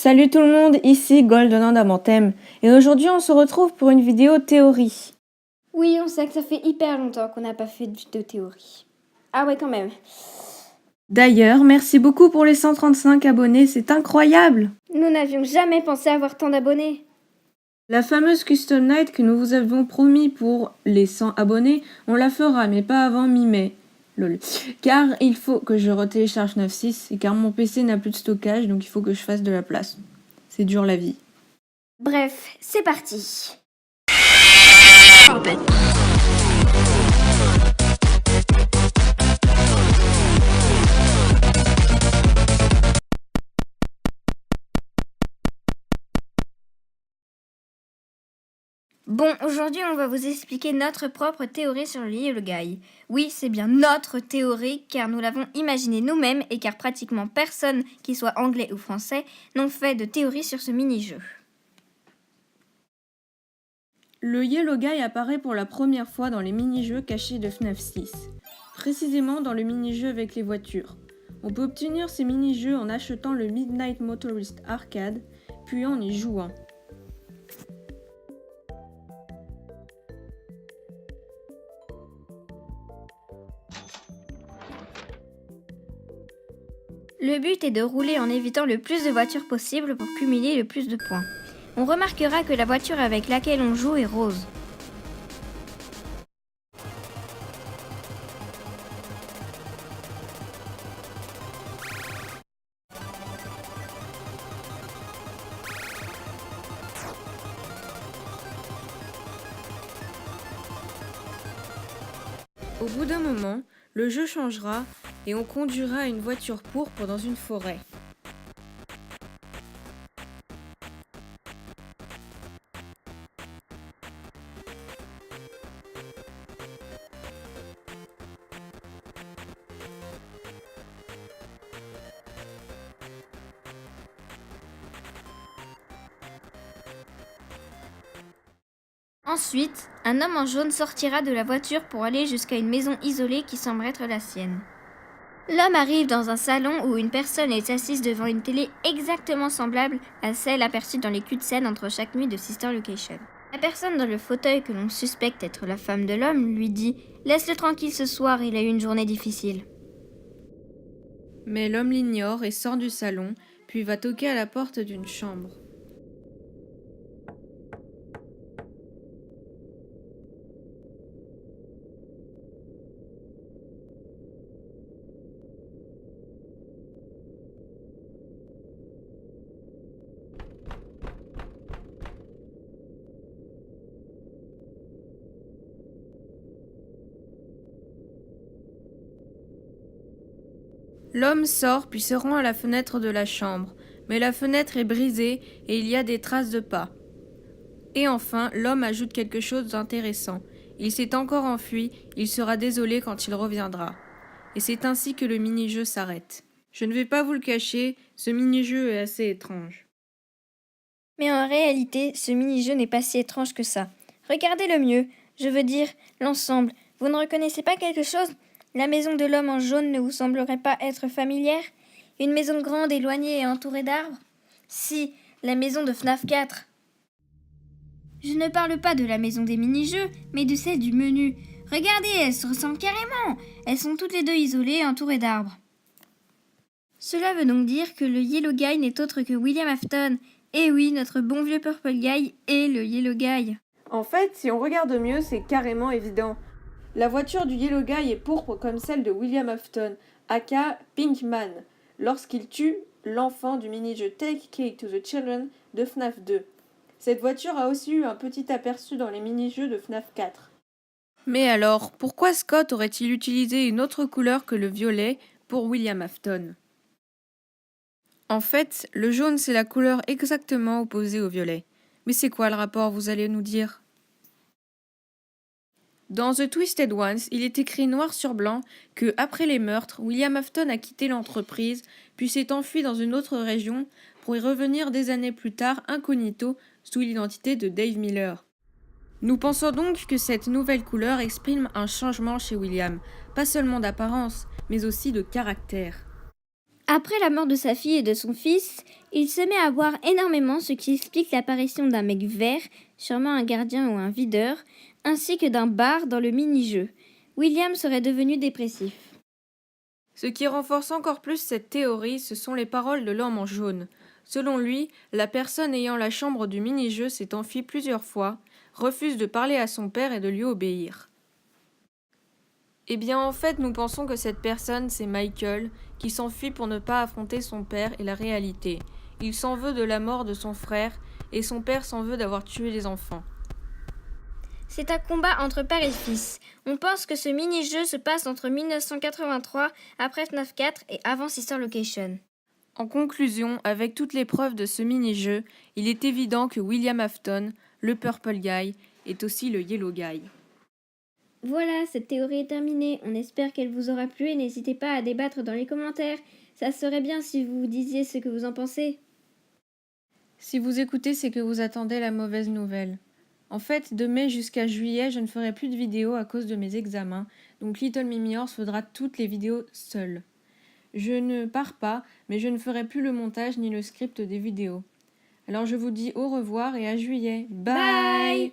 Salut tout le monde, ici Golden Andamentem et aujourd'hui on se retrouve pour une vidéo théorie. Oui, on sait que ça fait hyper longtemps qu'on n'a pas fait de vidéo théorie. Ah ouais, quand même. D'ailleurs, merci beaucoup pour les 135 abonnés, c'est incroyable! Nous n'avions jamais pensé avoir tant d'abonnés. La fameuse Custom Night que nous vous avions promis pour les 100 abonnés, on la fera mais pas avant mi-mai. Lol. Car il faut que je retélécharge 9.6 et car mon PC n'a plus de stockage donc il faut que je fasse de la place. C'est dur la vie. Bref, c'est parti. Bon, aujourd'hui on va vous expliquer notre propre théorie sur le lit et le guy. Oui, c'est bien notre théorie car nous l'avons imaginée nous-mêmes et car pratiquement personne, qui soit anglais ou français, n'ont fait de théorie sur ce mini-jeu. Le Yellow Guy apparaît pour la première fois dans les mini-jeux cachés de FNAF 6, précisément dans le mini-jeu avec les voitures. On peut obtenir ces mini-jeux en achetant le Midnight Motorist Arcade, puis en y jouant. Le but est de rouler en évitant le plus de voitures possible pour cumuler le plus de points. On remarquera que la voiture avec laquelle on joue est rose. Au bout d'un moment, le jeu changera et on conduira une voiture pourpre dans une forêt. Ensuite, un homme en jaune sortira de la voiture pour aller jusqu'à une maison isolée qui semble être la sienne. L'homme arrive dans un salon où une personne est assise devant une télé exactement semblable à celle aperçue dans les cutscenes entre chaque nuit de Sister Location. La personne dans le fauteuil que l'on suspecte être la femme de l'homme lui dit « Laisse-le tranquille ce soir, il a eu une journée difficile ». Mais l'homme l'ignore et sort du salon, puis va toquer à la porte d'une chambre. L'homme sort puis se rend à la fenêtre de la chambre, mais la fenêtre est brisée et il y a des traces de pas. Et enfin, l'homme ajoute quelque chose d'intéressant. Il s'est encore enfui, il sera désolé quand il reviendra. Et c'est ainsi que le mini-jeu s'arrête. Je ne vais pas vous le cacher, ce mini-jeu est assez étrange. Mais en réalité, ce mini-jeu n'est pas si étrange que ça. Regardez-le mieux, je veux dire l'ensemble. Vous ne reconnaissez pas quelque chose ? La maison de l'homme en jaune ne vous semblerait pas être familière ? Une maison grande, éloignée et entourée d'arbres ? Si, la maison de FNAF 4. Je ne parle pas de la maison des mini-jeux, mais de celle du menu. Regardez, elles se ressemblent carrément. Elles sont toutes les deux isolées et entourées d'arbres. Cela veut donc dire que le Yellow Guy n'est autre que William Afton. Et oui, notre bon vieux Purple Guy est le Yellow Guy. En fait, si on regarde mieux, c'est carrément évident. La voiture du Yellow Guy est pourpre comme celle de William Afton, aka Pinkman, lorsqu'il tue l'enfant du mini-jeu Take Cake to the Children de FNAF 2. Cette voiture a aussi eu un petit aperçu dans les mini-jeux de FNAF 4. Mais alors, pourquoi Scott aurait-il utilisé une autre couleur que le violet pour William Afton ? En fait, le jaune c'est la couleur exactement opposée au violet. Mais c'est quoi le rapport, vous allez nous dire ? Dans The Twisted Ones, il est écrit noir sur blanc que, après les meurtres, William Afton a quitté l'entreprise, puis s'est enfui dans une autre région pour y revenir des années plus tard incognito sous l'identité de Dave Miller. Nous pensons donc que cette nouvelle couleur exprime un changement chez William, pas seulement d'apparence, mais aussi de caractère. Après la mort de sa fille et de son fils, il se met à boire énormément, ce qui explique l'apparition d'un mec vert, sûrement un gardien ou un videur, ainsi que d'un bar dans le mini-jeu. William serait devenu dépressif. Ce qui renforce encore plus cette théorie, ce sont les paroles de l'homme en jaune. Selon lui, la personne ayant la chambre du mini-jeu s'est enfuie plusieurs fois, refuse de parler à son père et de lui obéir. Eh bien en fait, nous pensons que cette personne, c'est Michael, qui s'enfuit pour ne pas affronter son père et la réalité. Il s'en veut de la mort de son frère, et son père s'en veut d'avoir tué les enfants. C'est un combat entre père et fils. On pense que ce mini-jeu se passe entre 1983, après FNAF 4 et avant Sister Location. En conclusion, avec toutes les preuves de ce mini-jeu, il est évident que William Afton, le Purple Guy, est aussi le Yellow Guy. Voilà, cette théorie est terminée. On espère qu'elle vous aura plu et n'hésitez pas à débattre dans les commentaires. Ça serait bien si vous disiez ce que vous en pensez. Si vous écoutez, c'est que vous attendez la mauvaise nouvelle. En fait, de mai jusqu'à juillet, je ne ferai plus de vidéos à cause de mes examens, donc Little Mimi Horse faudra toutes les vidéos seule. Je ne pars pas, mais je ne ferai plus le montage ni le script des vidéos. Alors je vous dis au revoir et à juillet. Bye.